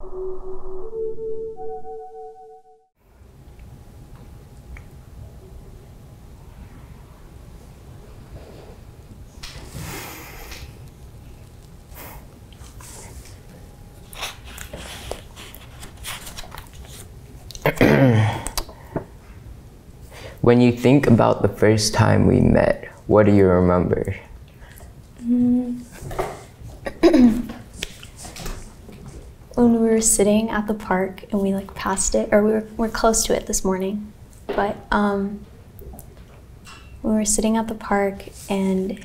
When you think about the first time we met, what do you remember? When we were sitting at the park and we like passed it, or we were close to it this morning, but we were sitting at the park and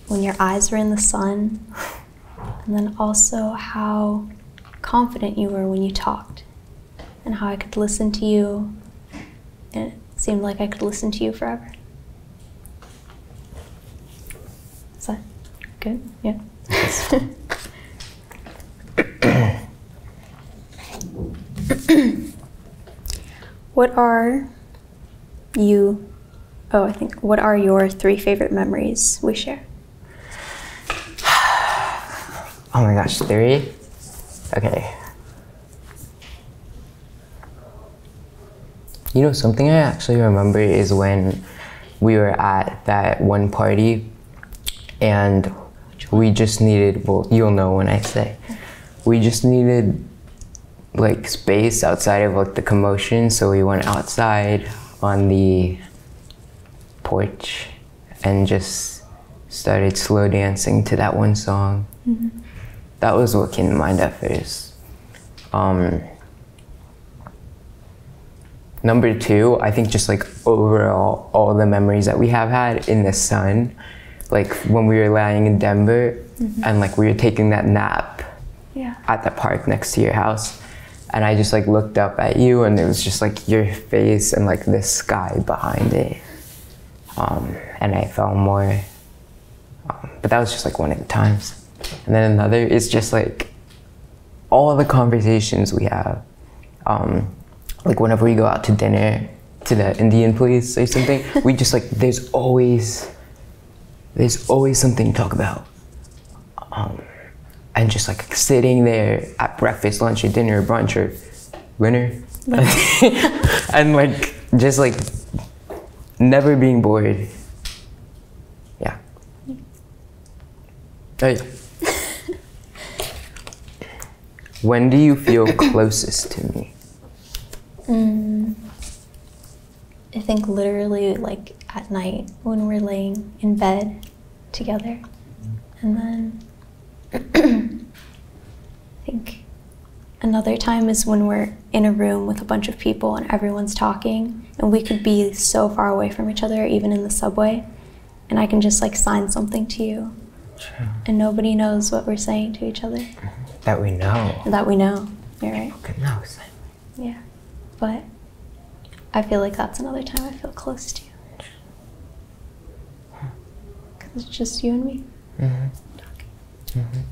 when your eyes were in the sun, and then also how confident you were when you talked and how I could listen to you, and it seemed like I could listen to you forever. Is that good? Yeah. What are your 3 favorite memories we share? Oh my gosh, 3? Okay. You know, something I actually remember is when we were at that one party and we just needed, well, you'll know when I say, we just needed like space outside of like the commotion, so we went outside on the porch and just started slow dancing to that one song. Mm-hmm. That was what came to mind at first. Number 2, I think just like overall, all the memories that we have had in the sun, like when we were lying in Denver, mm-hmm. and like we were taking that nap at the park next to your house. And I just like looked up at you and it was just like your face and like the sky behind it. And I felt more, but that was just like one of the times. And then another is just like all the conversations we have. Like whenever we go out to dinner to the Indian place or something, we just like, there's always something to talk about. And just like sitting there at breakfast, lunch, or dinner, or brunch, or dinner, and like just like never being bored. Yeah. Oh yeah. When do you feel closest to me? I think literally like at night when we're laying in bed together, and then I think another time is when we're in a room with a bunch of people and everyone's talking and we could be so far away from each other, even in the subway, and I can just like sign something to you. True. And nobody knows what we're saying to each other. That we know. That we know. You're right. Okay, no, yeah. But I feel like that's another time I feel close to you. Because it's just you and me. Mm-hmm. Mm-hmm.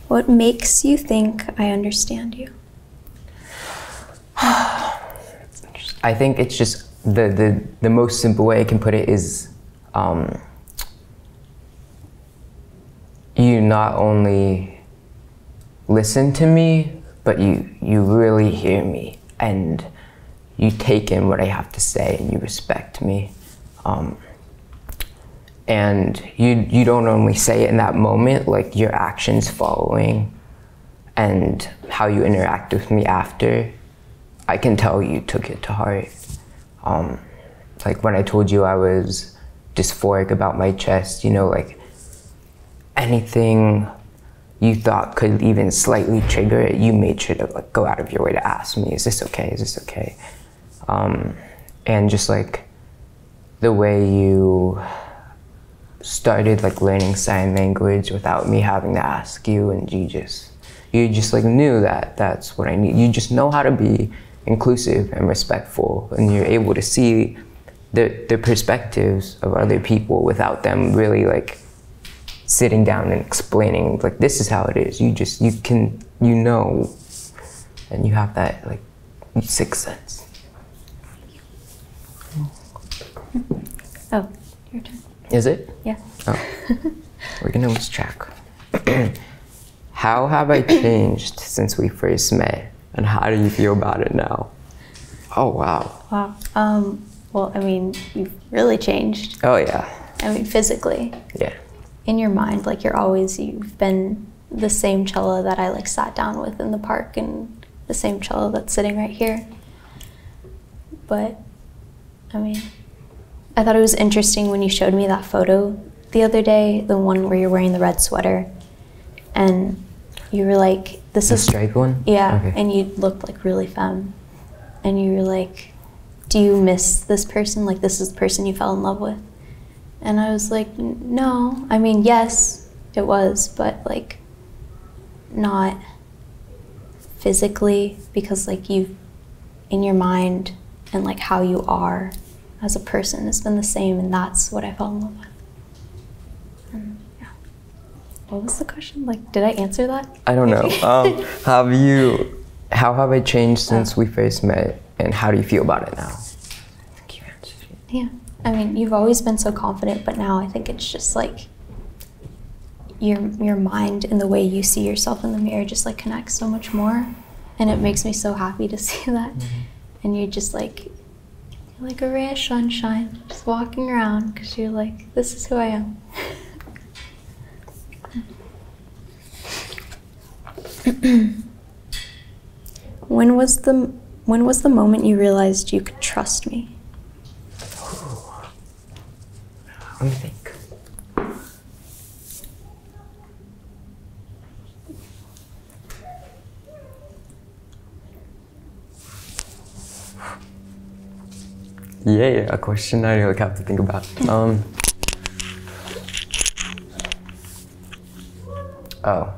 What makes you think I understand you? I think it's just the most simple way I can put it is you not only listen to me, but you really hear me and you take in what I have to say and you respect me. And you don't only say it in that moment, like your actions following and how you interact with me after, I can tell you took it to heart. Like when I told you I was dysphoric about my chest, you know, like anything you thought could even slightly trigger it, you made sure to like go out of your way to ask me, is this okay, is this okay? And just like the way you started like learning sign language without me having to ask you, and you just like knew that that's what I need. You just know how to be inclusive and respectful, and you're able to see the perspectives of other people without them really like sitting down and explaining like this is how it is. You know, and you have that like sixth sense. Oh, your turn. Is it? Yeah. Oh. We're gonna lose track. How have I changed since we first met? And how do you feel about it now? Oh, wow. Wow. Well, I mean, you've really changed. Oh, yeah. I mean, physically. Yeah. In your mind, like you've been the same Chella that I like sat down with in the park and the same Chella that's sitting right here. But, I mean, I thought it was interesting when you showed me that photo the other day, the one where you're wearing the red sweater, and you were like, this is... The striped one? Yeah, okay. And you looked like really femme. And you were like, do you miss this person? Like, this is the person you fell in love with? And I was like, no. I mean, yes, it was, but like, not physically, because like you, in your mind and like how you are as a person has been the same, and that's what I fell in love with. And yeah. What was the question? Like, did I answer that? I don't know. How have I changed since we first met, and how do you feel about it now? Yeah. I mean, you've always been so confident, but now I think it's just like your mind and the way you see yourself in the mirror just like connects so much more, and it makes me so happy to see that. And you're just like a ray of sunshine, just walking around because you're like, this is who I am. When was the moment you realized you could trust me? Let me think. Yeah, a question I really have to think about. Oh.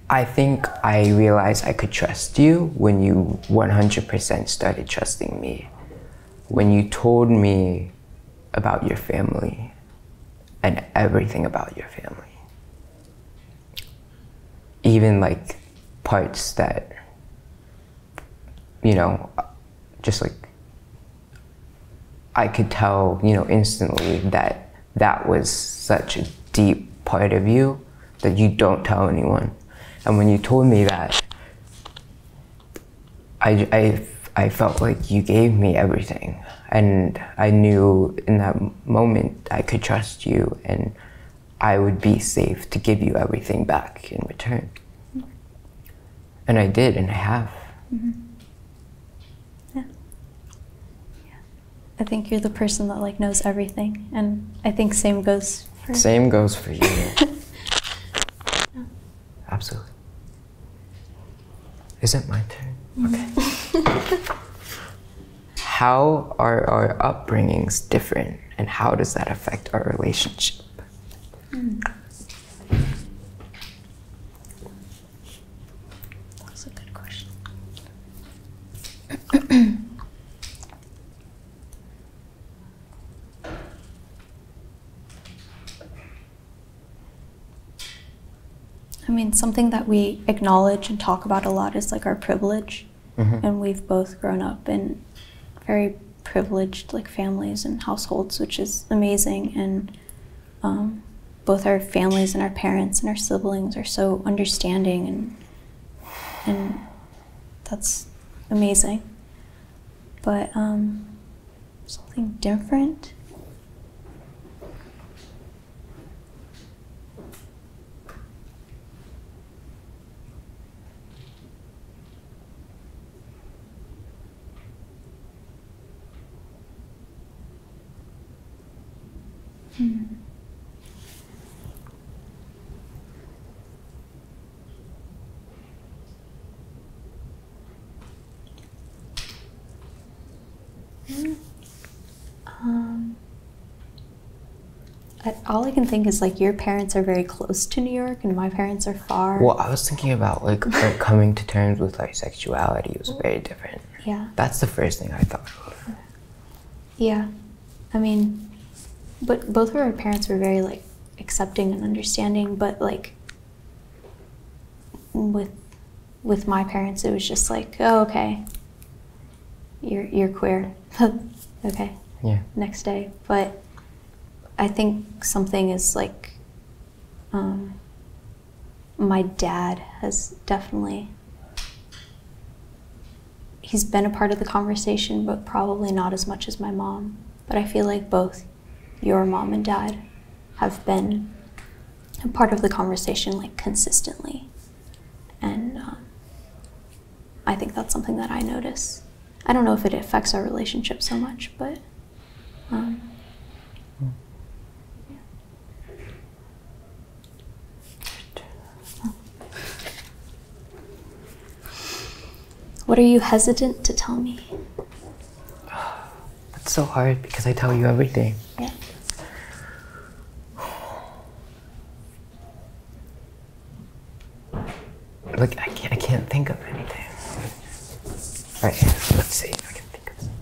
I think I realized I could trust you when you 100% started trusting me. When you told me about your family and everything about your family. Even like parts that, you know, just like, I could tell, you know, instantly that that was such a deep part of you that you don't tell anyone. And when you told me that, I felt like you gave me everything. And I knew in that moment I could trust you and I would be safe to give you everything back in return. And I did, and I have. Yeah. I think you're the person that like knows everything, and I think same goes for... Same goes for you. Absolutely. Is it my turn? Okay. How are our upbringings different, and how does that affect our relationship? That's a good question. I mean, something that we acknowledge and talk about a lot is like our privilege. And we've both grown up in very privileged like families and households, which is amazing. And both our families and our parents and our siblings are so understanding, and that's amazing. But something different. All I can think is like your parents are very close to New York and my parents are far. Well, I was thinking about like coming to terms with like sexuality was very different. Yeah. That's the first thing I thought of. Yeah. I mean, but both of our parents were very like accepting and understanding, but like with with my parents, it was just like, oh, okay, you're queer. Okay. Yeah. Next day. But I think something is like, my dad has definitely, he's been a part of the conversation, but probably not as much as my mom. But I feel like both your mom and dad have been a part of the conversation, like, consistently. And I think that's something that I notice. I don't know if it affects our relationship so much, but yeah. What are you hesitant to tell me? It's so hard because I tell you everything. Yeah. Like, I can't think of anything. All right, let's see if I can think of something.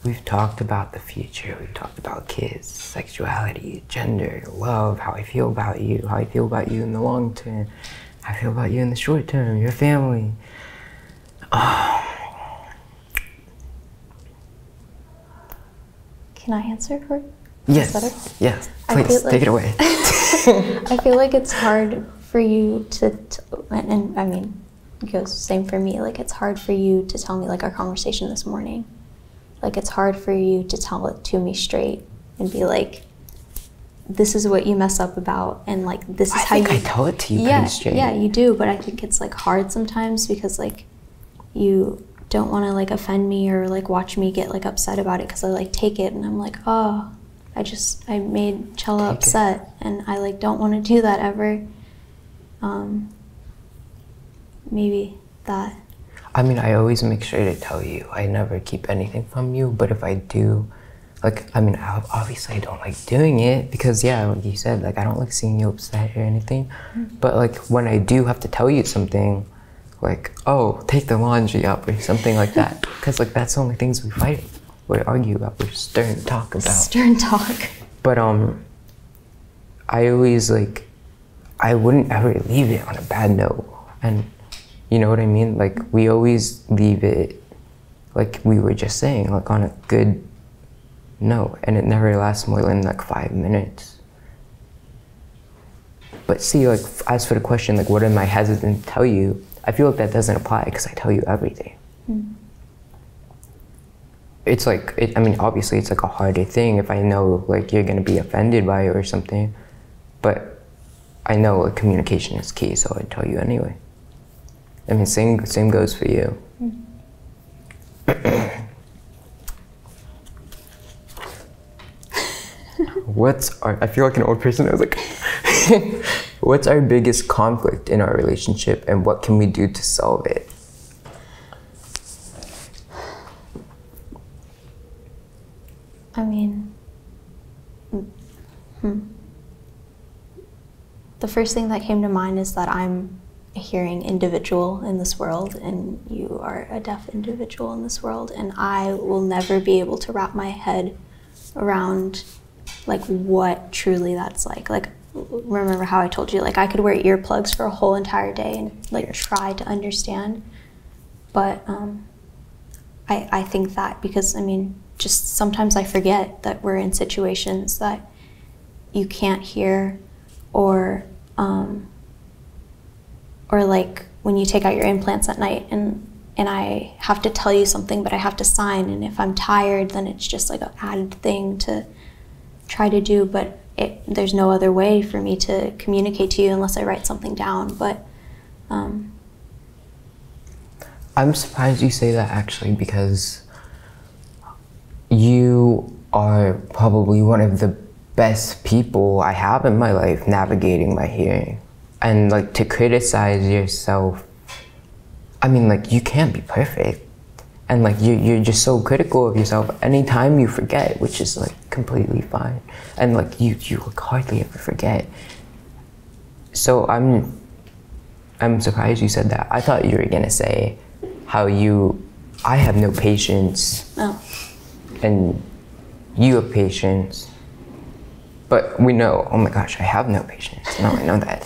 We've talked about the future, we've talked about kids, sexuality, gender, love, how I feel about you in the long term, how I feel about you in the short term, your family. Can I answer for? Yes, yes, please, take it away. I feel like it's hard for you to, and I mean, it goes same for me, like it's hard for you to tell me, like our conversation this morning. Like it's hard for you to tell it to me straight and be like, this is what you mess up about, and like this is how you. I tell it to you pretty straight. Yeah, you do, but I think it's like hard sometimes because like you don't want to like offend me or like watch me get like upset about it because I like take it and I'm like, oh, I made Chella upset and I like don't want to do that ever. Maybe that. I mean, I always make sure to tell you. I never keep anything from you, but if I do, like, I mean, obviously I don't like doing it because, yeah, like you said, like, I don't like seeing you upset or anything. But, like, when I do have to tell you something, like, oh, take the laundry up or something like that, because, like, that's the only things we fight or argue about, or stern talk about. Stern talk. But, I always, like, I wouldn't ever leave it on a bad note. And you know what I mean? Like, we always leave it, like we were just saying, like on a good note, and it never lasts more than like 5 minutes. But see, like, as for the question, like, what am I hesitant to tell you? I feel like that doesn't apply because I tell you everything. It's like, I mean, obviously it's like a harder thing if I know like you're gonna be offended by it or something, but I know like communication is key, so I'd tell you anyway. I mean, same goes for you. I feel like an old person. I was like, what's our biggest conflict in our relationship and what can we do to solve it? I mean, the first thing that came to mind is that I'm a hearing individual in this world and you are a deaf individual in this world, and I will never be able to wrap my head around like what truly that's like. Like, remember how I told you, like I could wear earplugs for a whole entire day and like try to understand, but I think that because, I mean, just sometimes I forget that we're in situations that you can't hear, or like when you take out your implants at night and I have to tell you something, but I have to sign, and if I'm tired, then it's just like an added thing to try to do, but there's no other way for me to communicate to you unless I write something down. But I'm surprised you say that, actually, because you are probably one of the best people I have in my life navigating my hearing. And like, to criticize yourself, I mean, like, you can't be perfect, and like you're just so critical of yourself anytime you forget, which is like completely fine, and like you like hardly ever forget. So I'm surprised you said that. I thought you were gonna say how I have no patience. Oh. and you have patience, but we know, oh my gosh, I have no patience. No, I know that.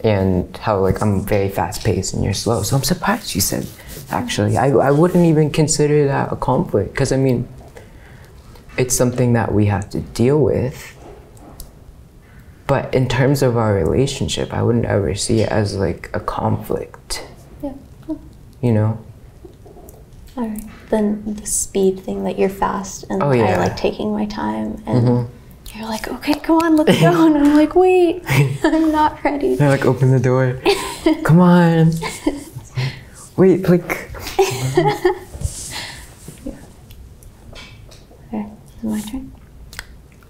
And how like I'm very fast paced and you're slow. So I'm surprised you said, actually, I wouldn't even consider that a conflict, because I mean, it's something that we have to deal with. But in terms of our relationship, I wouldn't ever see it as like a conflict. Yeah. You know? All right. Then the speed thing, that you're fast and Oh, yeah. I like taking my time, and you're like, okay, come on, let's go. And I'm like, wait, I'm not ready. I like open the door. Come on. Wait, like. Yeah. Okay, is it my turn?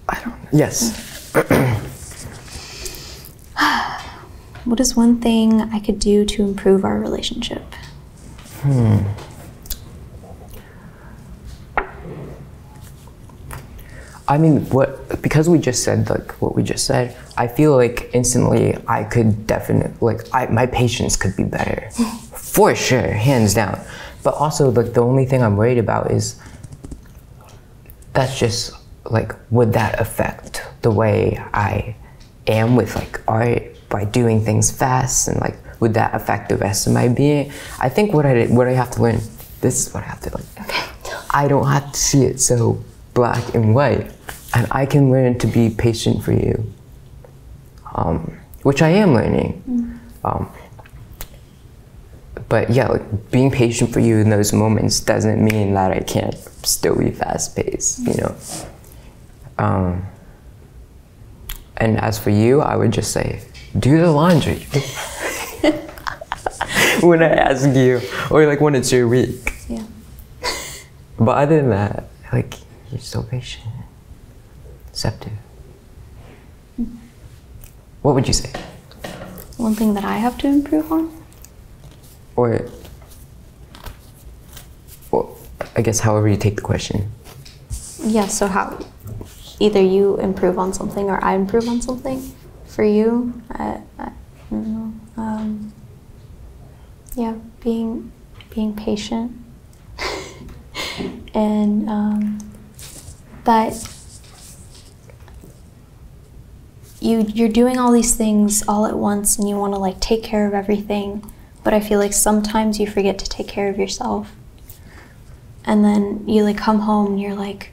I don't know. Yes. What is one thing I could do to improve our relationship? I mean, because we just said like what we just said, I feel like instantly I could definitely, like my patience could be better. For sure, hands down. But also like the only thing I'm worried about is that's just like, would that affect the way I am with like art by doing things fast, and like would that affect the rest of my being? I think what I have to learn, this is what I have to learn. Okay. I don't have to see it so black and white, and I can learn to be patient for you, which I am learning. But yeah, like being patient for you in those moments doesn't mean that I can't still be fast paced, you know. And as for you, I would just say, do the laundry. When I ask you, or like when it's your week. Yeah. But other than that, like, you're so patient, receptive. What would you say? One thing that I have to improve on? Or, well, I guess however you take the question. Yeah, so how, either you improve on something or I improve on something. For you, I don't know. Yeah, being patient. And that you're doing all these things all at once and you want to like take care of everything, but I feel like sometimes you forget to take care of yourself. And then you like come home and you're like,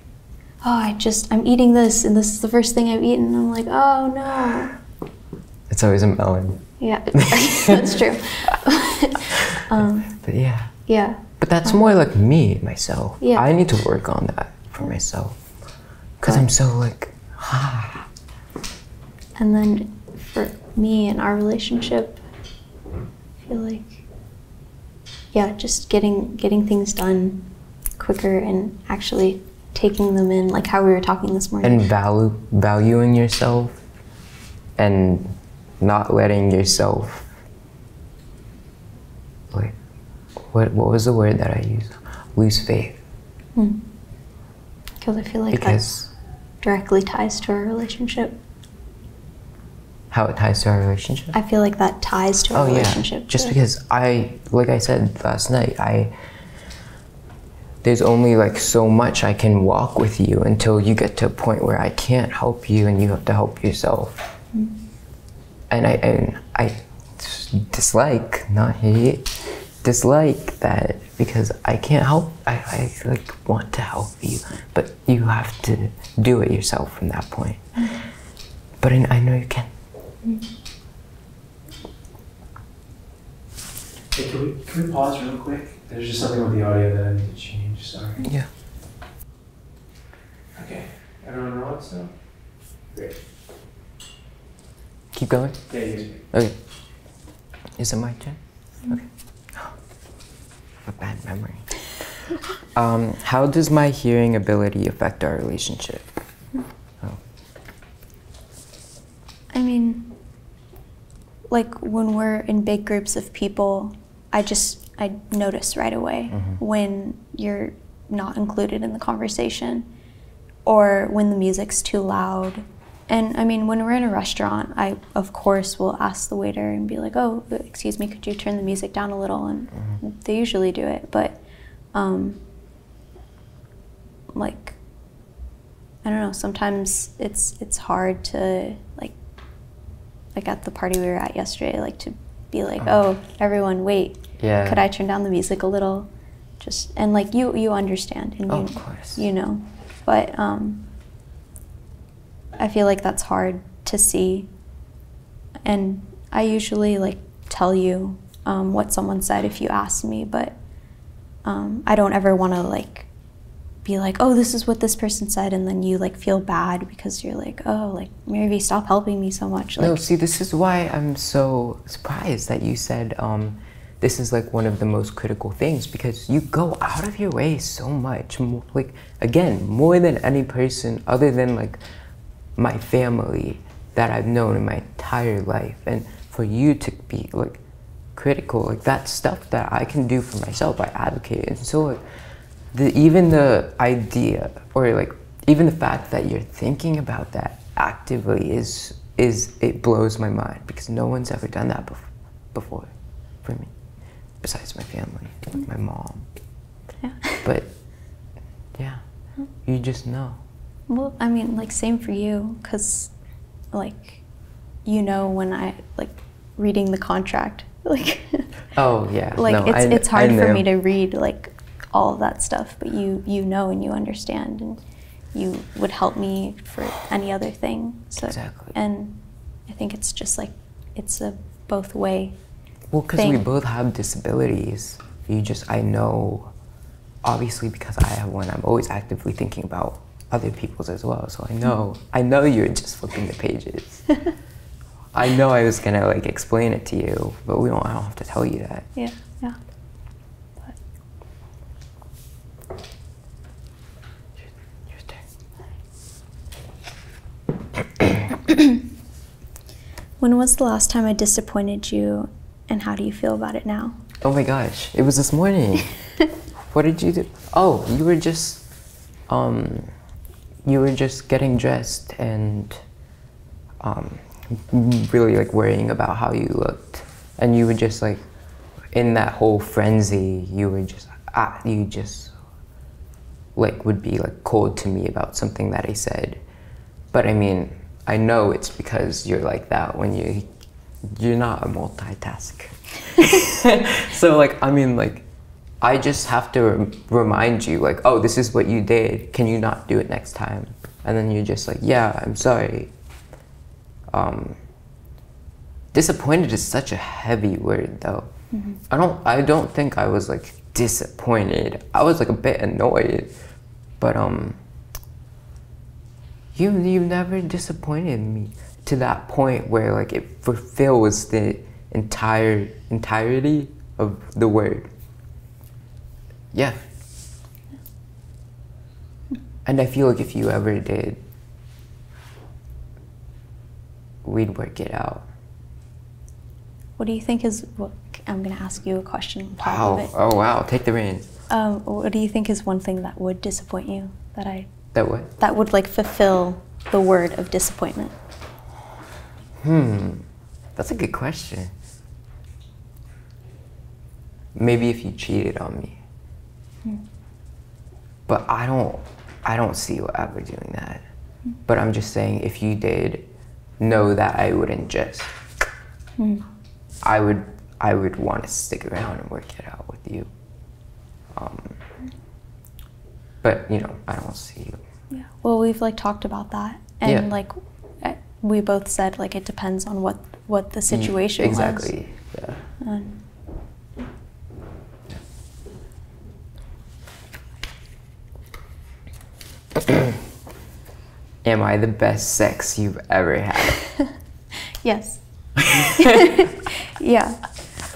oh, I'm eating this and this is the first thing I've eaten. And I'm like, oh no. It's always a melon. Yeah, that's true. But yeah. Yeah. But that's more like me, myself. Yeah. I need to work on that for myself. Because I'm so like, And then for me and our relationship, I feel like, yeah, just getting things done quicker and actually taking them in, like how we were talking this morning. And valuing yourself and not letting yourself, like, what was the word that I used? Lose faith. Because I feel like that directly ties to our relationship. How it ties to our relationship? I feel like that ties to our relationship. Yeah. Just because like I said last night, there's only like so much I can walk with you until you get to a point where I can't help you and you have to help yourself. And I dislike, not hate, dislike that, because I can't help, I like want to help you, but you have to do it yourself from that point. But I know you can. Hey, can we pause real quick? There's just something with the audio that I need to change, sorry. Yeah. Okay, everyone relax now? Great. Keep going? Yeah, you Okay. Is it my turn? Okay. A bad memory. How does my hearing ability affect our relationship? I mean, like when we're in big groups of people, I notice right away when you're not included in the conversation or when the music's too loud. And I mean, when we're in a restaurant, I of course will ask the waiter and be like, oh, excuse me, could you turn the music down a little? And they usually do it. But like, I don't know, sometimes it's hard to like at the party we were at yesterday, like to be like, oh, everyone wait, could I turn down the music a little? Just, and like you understand, and of course. You know, but I feel like that's hard to see, and I usually like tell you what someone said if you ask me, but I don't ever want to like be like, oh, this is what this person said, and then you like feel bad because you're like, oh, like MaryV, stop helping me so much. Like, no, see, this is why I'm so surprised that you said this is like one of the most critical things, because you go out of your way so much, like again, more than any person other than like my family that I've known in my entire life, and for you to be like critical, like that's stuff that I can do for myself. I advocate, and so like even the idea, or like even the fact that you're thinking about that actively is it blows my mind, because no one's ever done that before for me, besides my family, like my mom. Yeah. But yeah, you just know. Well, I mean, like same for you, because like, you know, when I like reading the contract, like oh yeah, like no, it's hard for me to read like all of that stuff, but you know and you understand, and you would help me for any other thing. So exactly. And I think it's just like it's a both way. Well, because we both have disabilities. I know, obviously, because I have one, I'm always actively thinking about other people's as well. So I know you're just flipping the pages. I know I was gonna like explain it to you, but I don't have to tell you that. Yeah. When was the last time I disappointed you, and how do you feel about it now? Oh my gosh, it was this morning. What did you do? Oh, you were just getting dressed and really like worrying about how you looked, and you were just like in that whole frenzy. You just like would be like cold to me about something that I said, but I mean, I know it's because you're like that when you're not a multitasker. So like, I mean, like, I just have to remind you like, oh, this is what you did, can you not do it next time? And then you're just like, yeah, I'm sorry. Disappointed is such a heavy word though. Mm-hmm. I don't think I was like disappointed. I was like a bit annoyed, but you've never disappointed me to that point where like it fulfills the entirety of the word. Yeah. And I feel like if you ever did, we'd work it out. What do you think is what? I'm gonna ask you a question on top of it. Oh wow, take the reins. What do you think is one thing that would disappoint you That what? That would like fulfill the word of disappointment? That's a good question. Maybe if you cheated on me. But I don't see you ever doing that. But I'm just saying, if you did, know that I wouldn't just. I would want to stick around and work it out with you. But you know, I don't see you. Yeah. Well, we've like talked about that, and like we both said like it depends on what the situation was. Exactly. Yeah. Am I the best sex you've ever had? Yes. Yeah.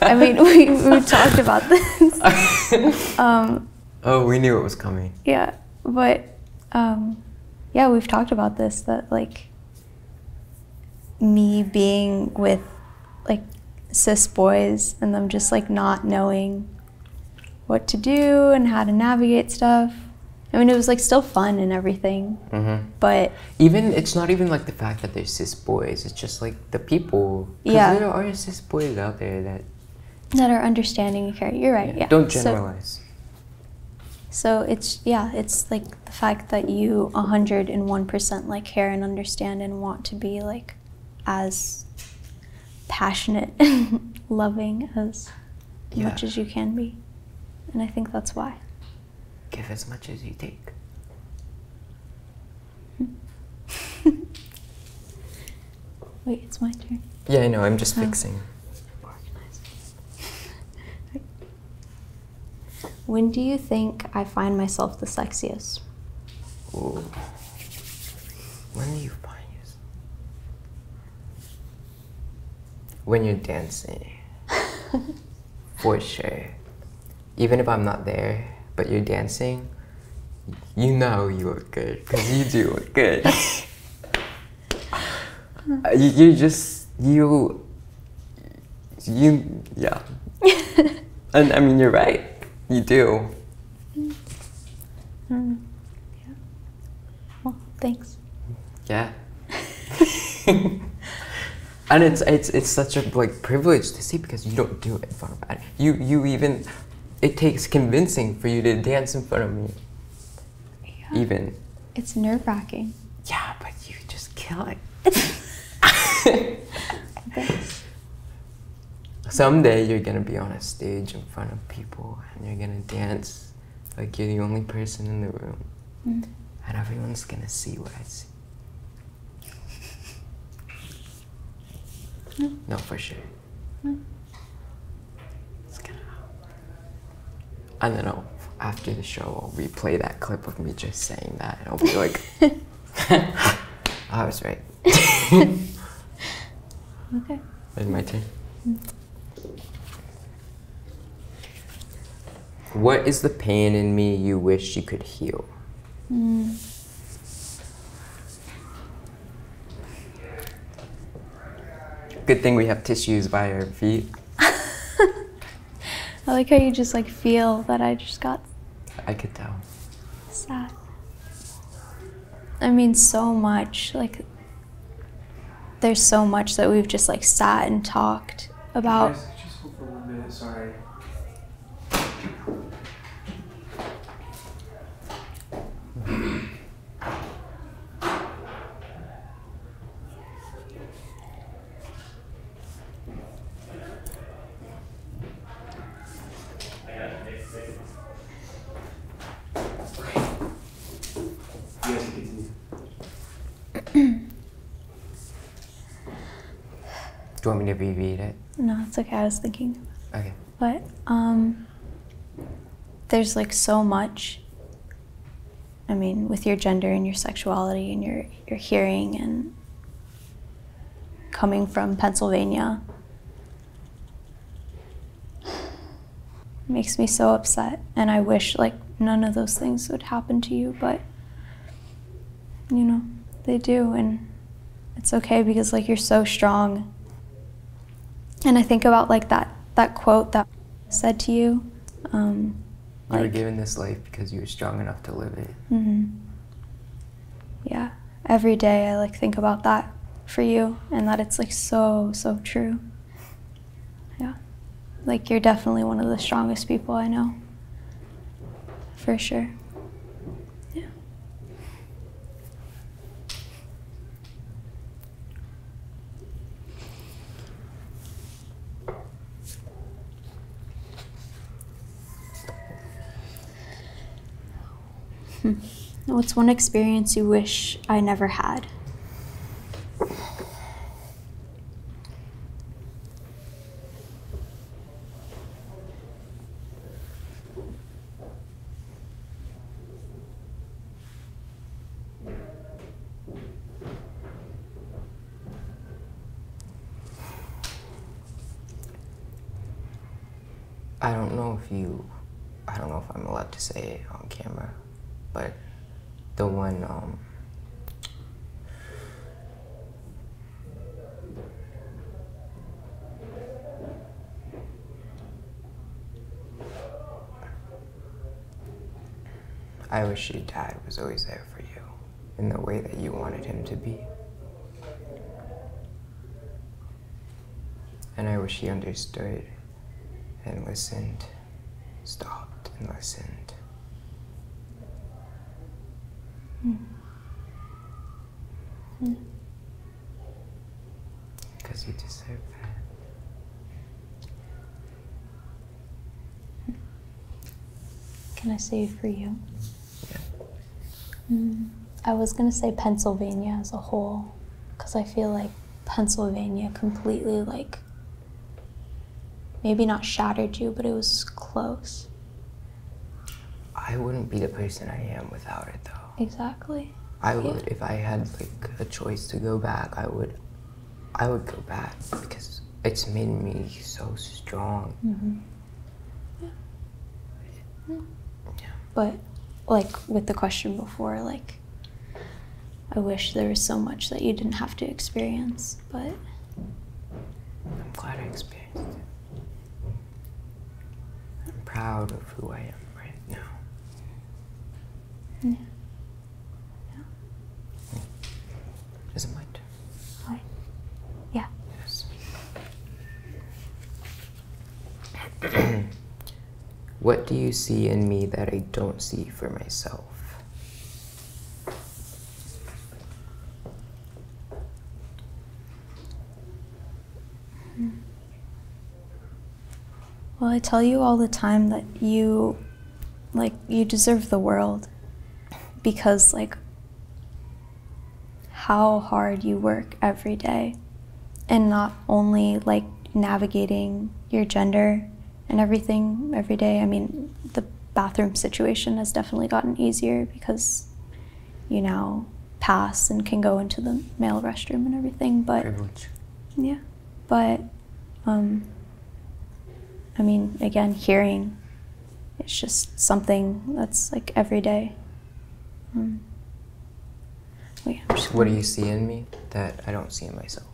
I mean, we talked about this. Oh, we knew it was coming. Yeah, but yeah, we've talked about this, that like me being with like cis boys and them just like not knowing what to do and how to navigate stuff. I mean, it was like still fun and everything, but it's not even like the fact that they're cis boys. It's just like the people. Because there are cis boys out there that are understanding and caring. You're right. Yeah. Don't generalize. So it's, yeah, it's like the fact that you 101% like care and understand and want to be like as passionate and loving as much as you can be. And I think that's why. Give as much as you take. Wait, it's my turn. Yeah, I know, I'm just fixing. When do you think I find myself the sexiest? Ooh. When do you find yourself? When you're dancing. For sure. Even if I'm not there, but you're dancing, you know you look good, because you do look good. Yeah. And I mean, you're right. You do. Yeah. Well, thanks. Yeah. And it's such a like privilege to see, because you don't do it in front of me. You even, it takes convincing for you to dance in front of me. Yeah. Even. It's nerve-wracking. Yeah, but you just kill it. Thanks. Someday you're gonna be on a stage in front of people and you're gonna dance like you're the only person in the room. And everyone's gonna see what I see. No, for sure. It's gonna happen. And then after the show, I'll replay that clip of me just saying that, and I'll be like, I was right. Okay. Is my turn? What is the pain in me you wish you could heal? Good thing we have tissues by our feet. I like how you just like feel that I just got I could tell. sad. I mean, so much, like, there's so much that we've just like sat and talked about. Guys, just hold for 1 minute, sorry. You guys can continue. Do you want me to reread it? No, it's okay, I was thinking. Okay. But there's like so much, I mean, with your gender and your sexuality and your hearing and coming from Pennsylvania. It makes me so upset, and I wish like none of those things would happen to you, but you know, they do, and it's okay because like you're so strong. And I think about like that quote that said to you. You were given this life because you were strong enough to live it. Yeah, every day I like think about that for you, and that it's like so true. Yeah, like you're definitely one of the strongest people I know, for sure. Yeah. What's one experience you wish I never had? I don't know if I'm allowed to say it on camera, but the one, I wish your dad was always there for you in the way that you wanted him to be. And I wish he understood and listened, stopped and listened, Because you deserve that. Can I say for you? Yeah. I was going to say Pennsylvania as a whole, because I feel like Pennsylvania completely, like, maybe not shattered you, but it was close. I wouldn't be the person I am without it, though. Exactly. I would, if I had like a choice to go back, I would go back because it's made me so strong. Yeah. But like with the question before, like, I wish there was so much that you didn't have to experience, but I'm glad I experienced it. I'm proud of who I am right now. Yeah. Is it my turn? What? Yeah. Yes. What do you see in me that I don't see for myself? Well, I tell you all the time that you deserve the world, because like how hard you work every day, and not only like navigating your gender and everything every day. I mean, the bathroom situation has definitely gotten easier because you now pass and can go into the male restroom and everything, but Privilege. yeah, but I mean, again, hearing, it's just something that's like every day. Wait, What do you see in me that I don't see in myself?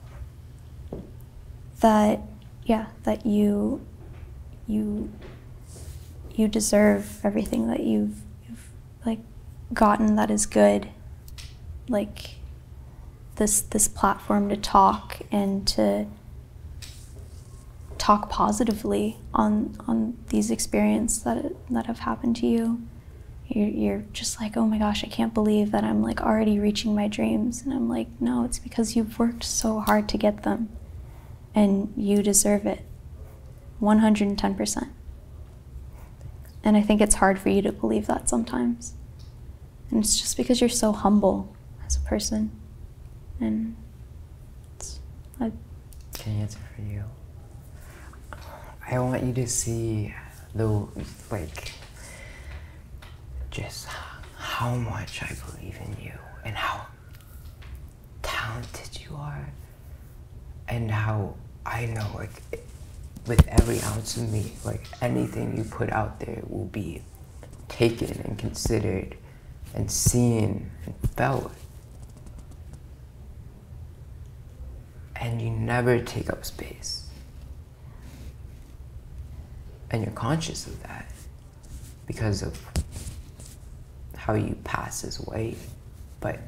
That, yeah, that you deserve everything that you've like gotten that is good. Like this platform to talk and to talk positively on these experiences that have happened to you. You're just like, oh my gosh, I can't believe that I'm like already reaching my dreams. And I'm like, no, it's because you've worked so hard to get them, and you deserve it 110%. And I think it's hard for you to believe that sometimes. And it's just because you're so humble as a person. And Can I answer for you? I want you to see just how much I believe in you and how talented you are, and how I know, like, with every ounce of me, like, anything you put out there will be taken and considered and seen and felt. And you never take up space. And you're conscious of that because of how you pass as white. But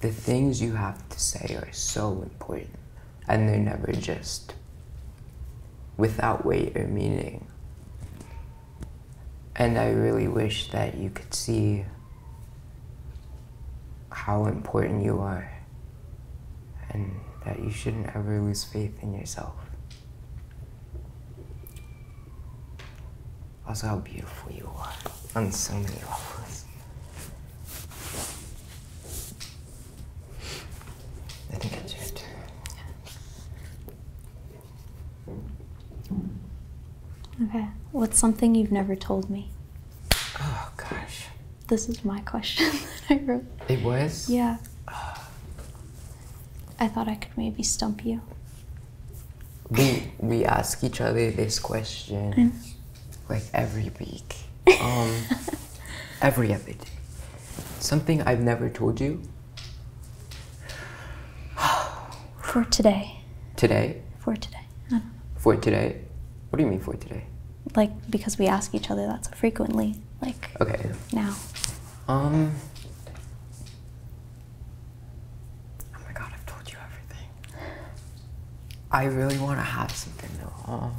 the things you have to say are so important, and they're never just without weight or meaning. And I really wish that you could see how important you are, and that you shouldn't ever lose faith in yourself. Also, how beautiful you are on so many levels. I think it's your turn. okay, what's something you've never told me? Oh gosh. This is my question that I wrote. It was? Yeah. I thought I could maybe stump you. We ask each other this question like every week, every other day. Something I've never told you. For today. Today? For today. I don't know. For today? What do you mean for today? Like, because we ask each other that so frequently. Like, okay. Now. Oh my god, I've told you everything. I really want to have something though.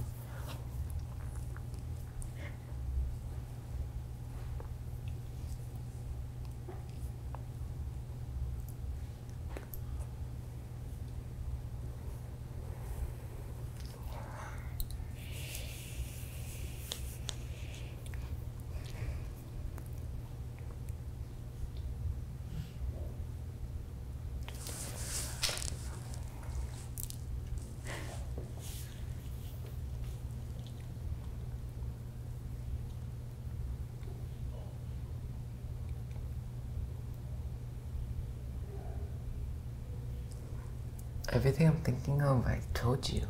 Everything I'm thinking of, I told you.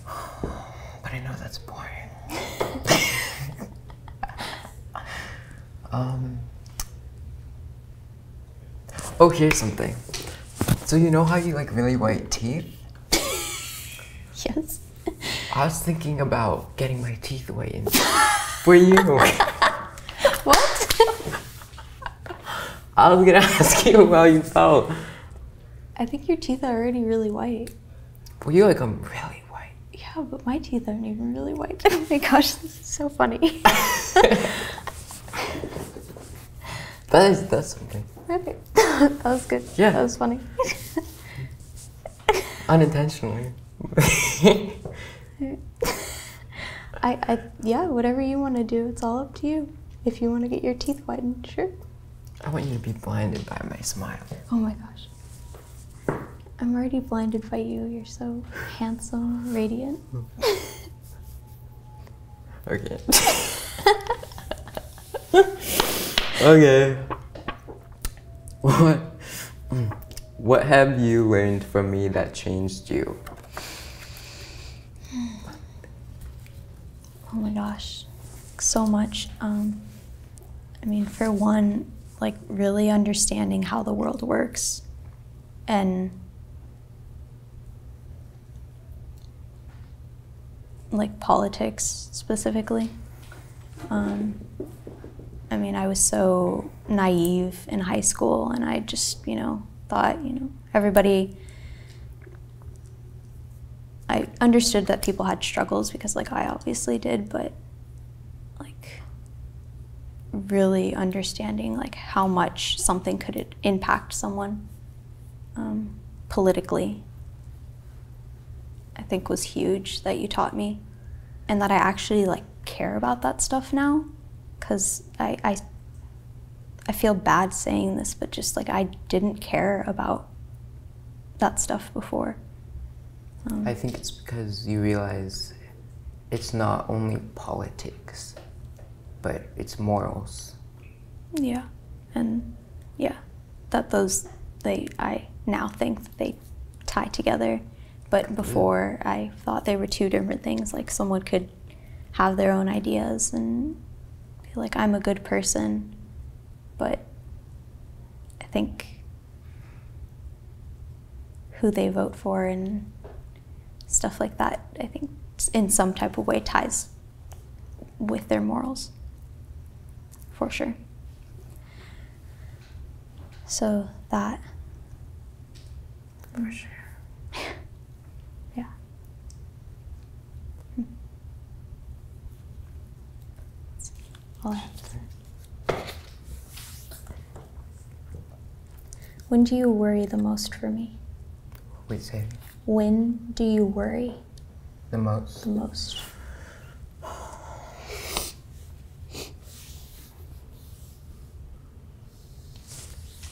But I know that's boring. Oh, here's something. So you know how you like really white teeth? Yes. I was thinking about getting my teeth whitened for you. What? I was gonna ask you how you felt. I think your teeth are already really white. Well, you like them really white. Yeah, but my teeth aren't even really white. Oh my gosh, this is so funny. That's something. Okay. That was good. Yeah. That was funny. Unintentionally. Yeah, whatever you want to do, it's all up to you. If you want to get your teeth whitened, sure. I want you to be blinded by my smile. Oh my gosh. I'm already blinded by you. You're so handsome, radiant. Okay. Okay. What have you learned from me that changed you? Oh my gosh, so much. I mean, for one, like really understanding how the world works and like politics specifically. I mean, I was so naive in high school and I just, thought, everybody, I understood that people had struggles because like I obviously did, but like really understanding like how much something could impact someone politically, I think was huge that you taught me, and that I actually like care about that stuff now, because I feel bad saying this, but just like I didn't care about that stuff before. I think it's because you realize it's not only politics, but it's morals. Yeah, and yeah, that I now think that they tie together, but before I thought they were two different things. Like someone could have their own ideas and feel like I'm a good person, but I think who they vote for and stuff like that, I think in some type of way ties with their morals, for sure. So that. For sure. Yeah. All I have to say. When do you worry the most for me? Wait, say it. When do you worry The most? the most?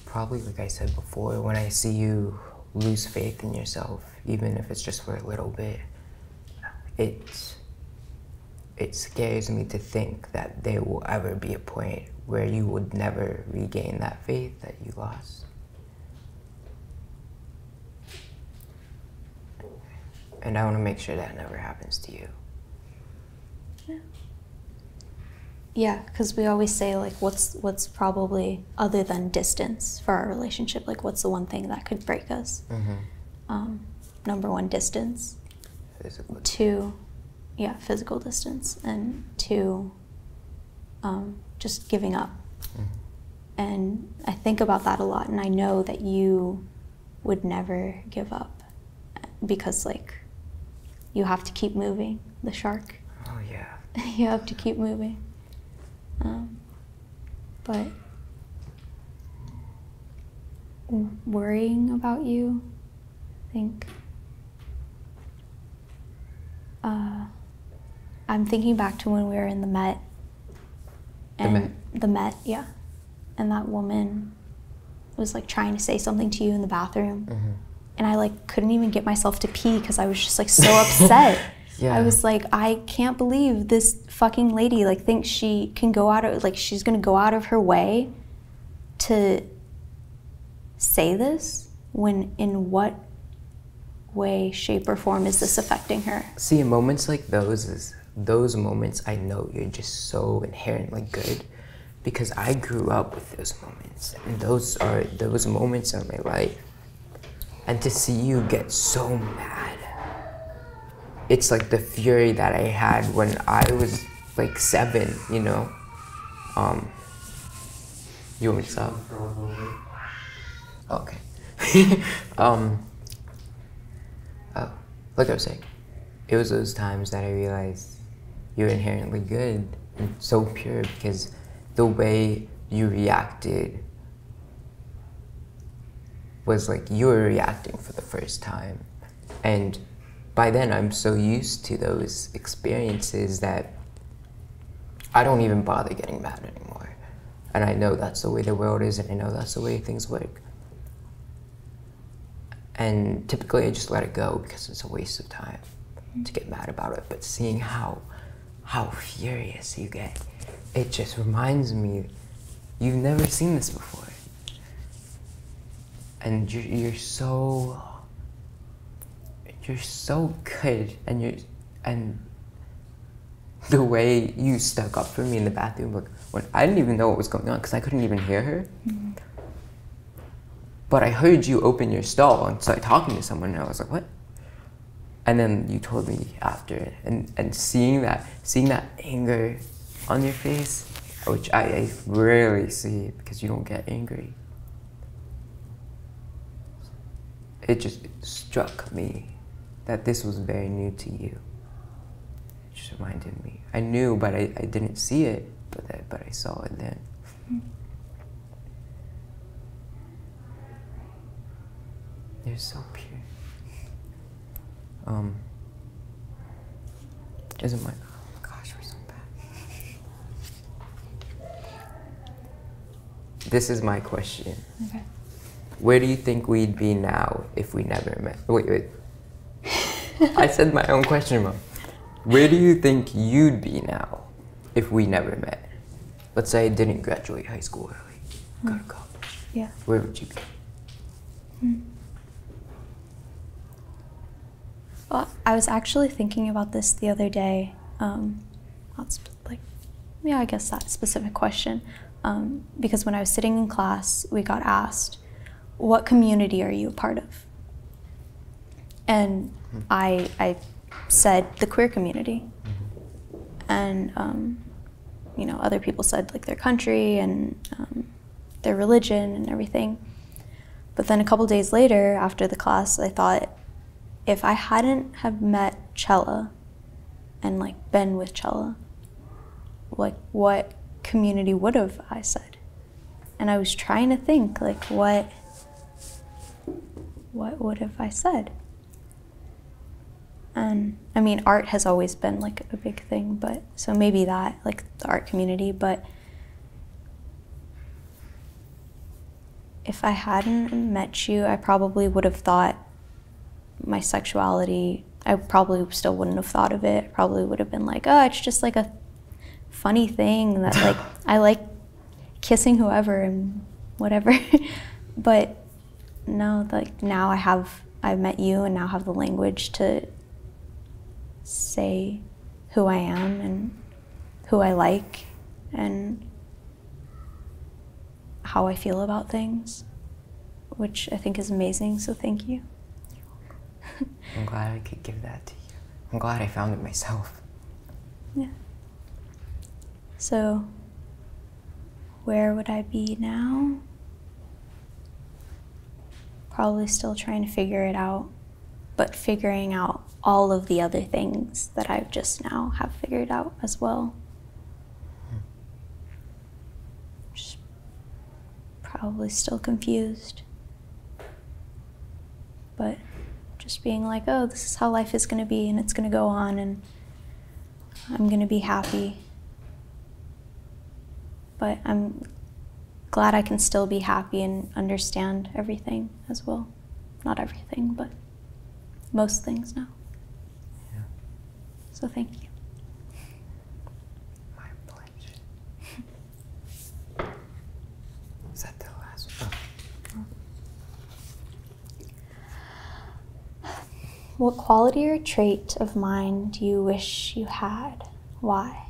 Probably, like I said before, when I see you lose faith in yourself, even if it's just for a little bit, it scares me to think that there will ever be a point where you would never regain that faith that you lost. And I want to make sure that never happens to you. Yeah, because we always say like, what's probably, other than distance for our relationship, like what's the one thing that could break us? Mm-hmm. Number one, distance. Physical. Two, yeah, physical distance, and two, just giving up. Mm-hmm. And I think about that a lot, and I know that you would never give up, because like you have to keep moving, the shark. Oh yeah. You have to keep moving. But worrying about you, I think I'm thinking back to when we were in the Met. And the Met, yeah. And that woman was like trying to say something to you in the bathroom. Mm-hmm. And I like couldn't even get myself to pee because I was just like so upset. Yeah. I was like, I can't believe this fucking lady like thinks she can go out of, like she's gonna go out of her way to say this. in what way, shape, or form is this affecting her? See, in moments like those moments, I know you're just so inherently good because I grew up with those moments, and those moments are my life. And to see you get so mad, it's like the fury that I had when I was like 7, you know? You want me to stop? Okay. Like I was saying, it was those times that I realized you're inherently good and so pure because the way you reacted was like you were reacting for the first time. And by then I'm so used to those experiences that I don't even bother getting mad anymore. And I know that's the way the world is, and I know that's the way things work. And typically I just let it go because it's a waste of time to get mad about it. But seeing how furious you get, it just reminds me, you've never seen this before. And you're so good, and the way you stuck up for me in the bathroom, like when I didn't even know what was going on because I couldn't even hear her. Mm-hmm. But I heard you open your stall and start talking to someone, and I was like, what? And then you told me after, and seeing that anger on your face, which I rarely see because you don't get angry. It just struck me that this was very new to you. It just reminded me. I knew, but I didn't see it, but I saw it then. Mm-hmm. You're so pure. Isn't my, oh my gosh, we're so bad. This is my question. Okay. Where do you think we'd be now if we never met? Wait. I said my own question wrong. Where do you think you'd be now if we never met? Let's say I didn't graduate high school early, go to college. Yeah. Where would you be? Well, I was actually thinking about this the other day. I guess that specific question. Because when I was sitting in class, we got asked, what community are you a part of? And I said the queer community. And, other people said like their country and their religion and everything. But then a couple days later, after the class, I thought, if I hadn't have met Chella and like been with Chella, like what community would have I said? And I was trying to think like what would have I said? And I mean, art has always been like a big thing, but so maybe that, like the art community, but if I hadn't met you, I probably would have thought my sexuality, I probably still wouldn't have thought of it. Probably would have been like, oh, it's just like a funny thing that like, I like kissing whoever and whatever. But no, like now I've met you and now have the language to say who I am and who I like and how I feel about things, which I think is amazing, so thank you. I'm glad I could give that to you. I'm glad I found it myself. Yeah. So, where would I be now? Probably still trying to figure it out, but figuring out all of the other things that I've just now have figured out as well. Just probably still confused, but just being like, oh, this is how life is going to be and it's going to go on and I'm going to be happy. But I'm glad I can still be happy and understand everything as well. Not everything, but most things now. Yeah. So thank you. My pleasure. Is that the last one? Oh. What quality or trait of mine do you wish you had? Why?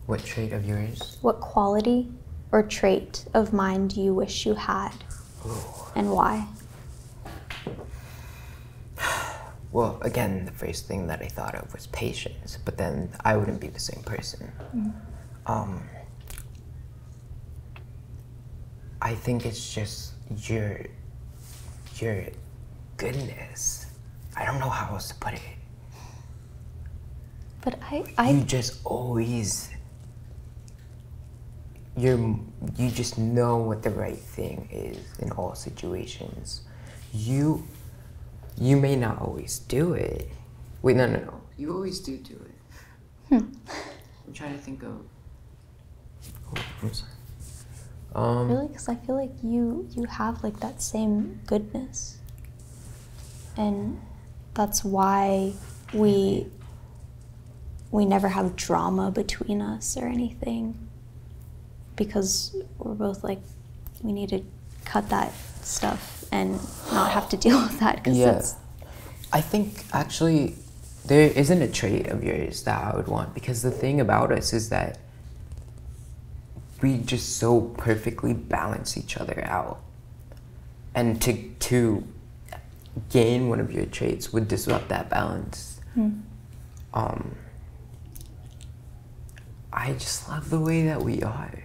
What trait of yours? What quality or trait of mine do you wish you had? Ooh. And why? Well, again, the first thing that I thought of was patience, but then I wouldn't be the same person. I think it's just your goodness. I don't know how else to put it. But you just always, you just know what the right thing is in all situations. You may not always do it. Wait, no. You always do it. I'm trying to think of. Oh, I'm sorry. Really? Because I feel like you have like that same goodness. And that's why we never have drama between us or anything. Because we're both like, we need to cut that stuff and not have to deal with that. Yeah. I think actually there isn't a trait of yours that I would want, because the thing about us is that we just so perfectly balance each other out. And to gain one of your traits would disrupt that balance. I just love the way that we are.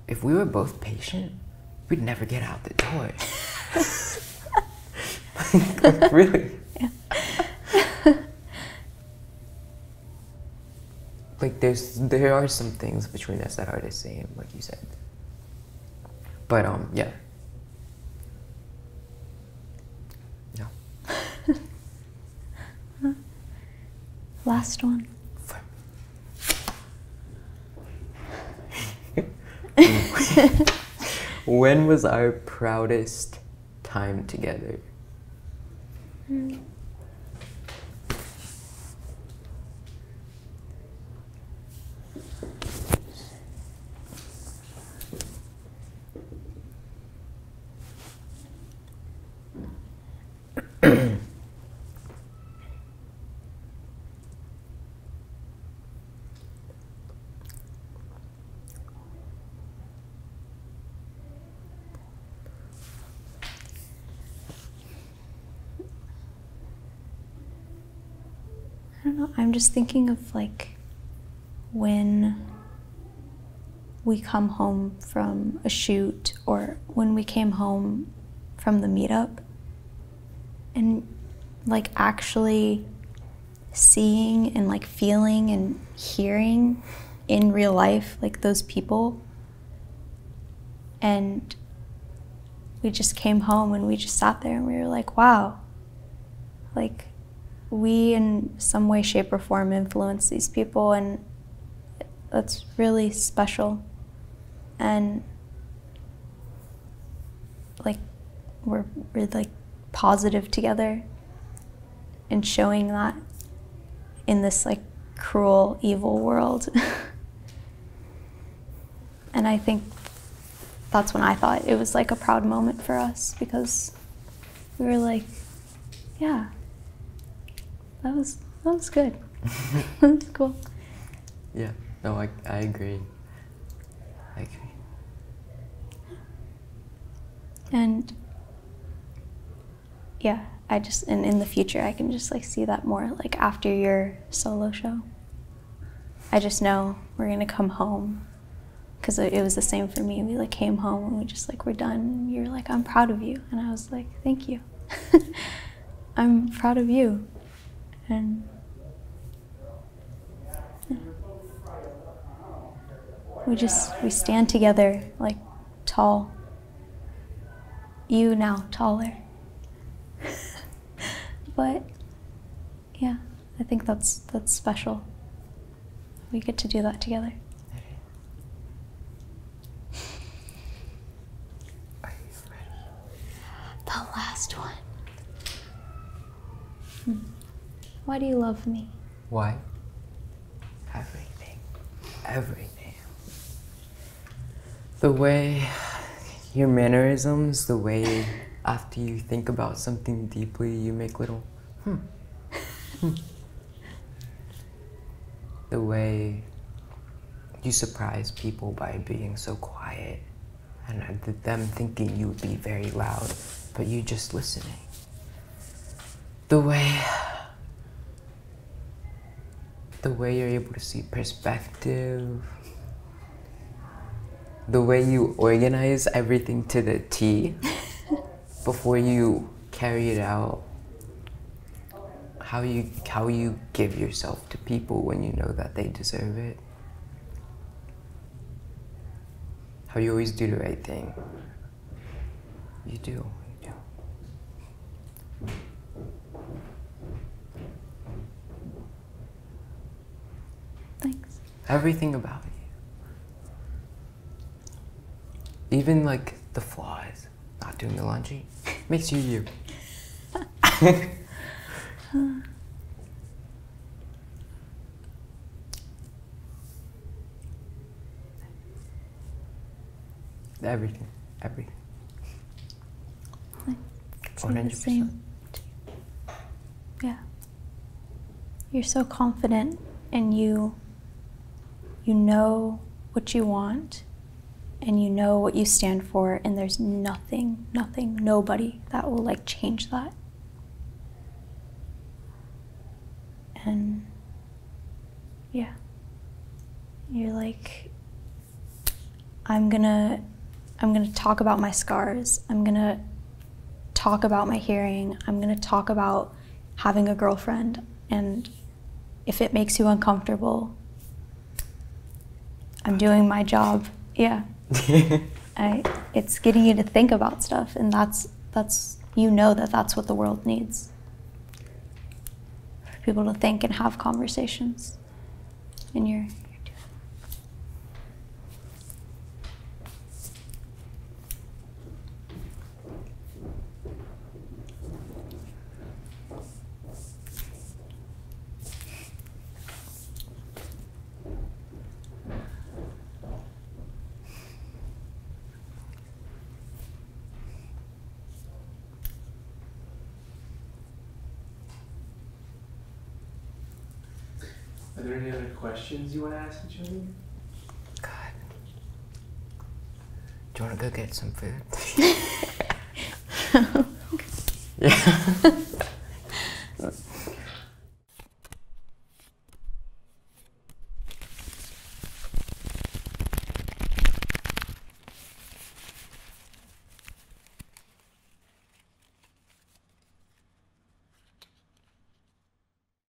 If we were both patient, we'd never get out the door. Like, really? Yeah. Like there are some things between us that are the same, like you said. But yeah. No. Last one. When was our proudest time together? I don't know, I'm just thinking of like when we come home from a shoot or when we came home from the meetup and like actually seeing and like feeling and hearing in real life like those people, and we just came home and we just sat there and we were like, wow, like we in some way, shape, or form influence these people, and that's really special. And like we're like positive together and showing that in this like cruel, evil world. And I think that's when I thought it was like a proud moment for us, because we were like, yeah, that was good. That was cool. Yeah, no, I agree. I agree. And yeah, I just, and in the future, I can just like see that more, like after your solo show. I just know we're gonna come home, because it was the same for me. We like came home and we just like, we're done. And you're like, I'm proud of you. And I was like, thank you. I'm proud of you. And yeah. We stand together like tall. You now taller. But yeah, I think that's special. We get to do that together. Are you ready? The last one. Why do you love me? Why? Everything. Everything. The way, your mannerisms, the way after you think about something deeply, you make little The way you surprise people by being so quiet and them thinking you would be very loud, but you just listening. The way you're able to see perspective, the way you organize everything to the T before you carry it out, how you give yourself to people when you know that they deserve it, how you always do the right thing. You do. Thanks. Everything about you. Even like the flaws, not doing the laundry, makes you you. Everything. It's the same. Yeah. You're so confident, and you know what you want, and you know what you stand for, and there's nothing, nobody that will like change that. And yeah, you're like, I'm gonna talk about my scars. I'm gonna talk about my hearing. I'm gonna talk about having a girlfriend. And if it makes you uncomfortable, I'm doing my job. Yeah. It's getting you to think about stuff, and that's you know that's what the world needs. For people to think and have conversations. And you're doing it. Are there any other questions you want to ask each other? God. Do you want to go get some food? Yeah.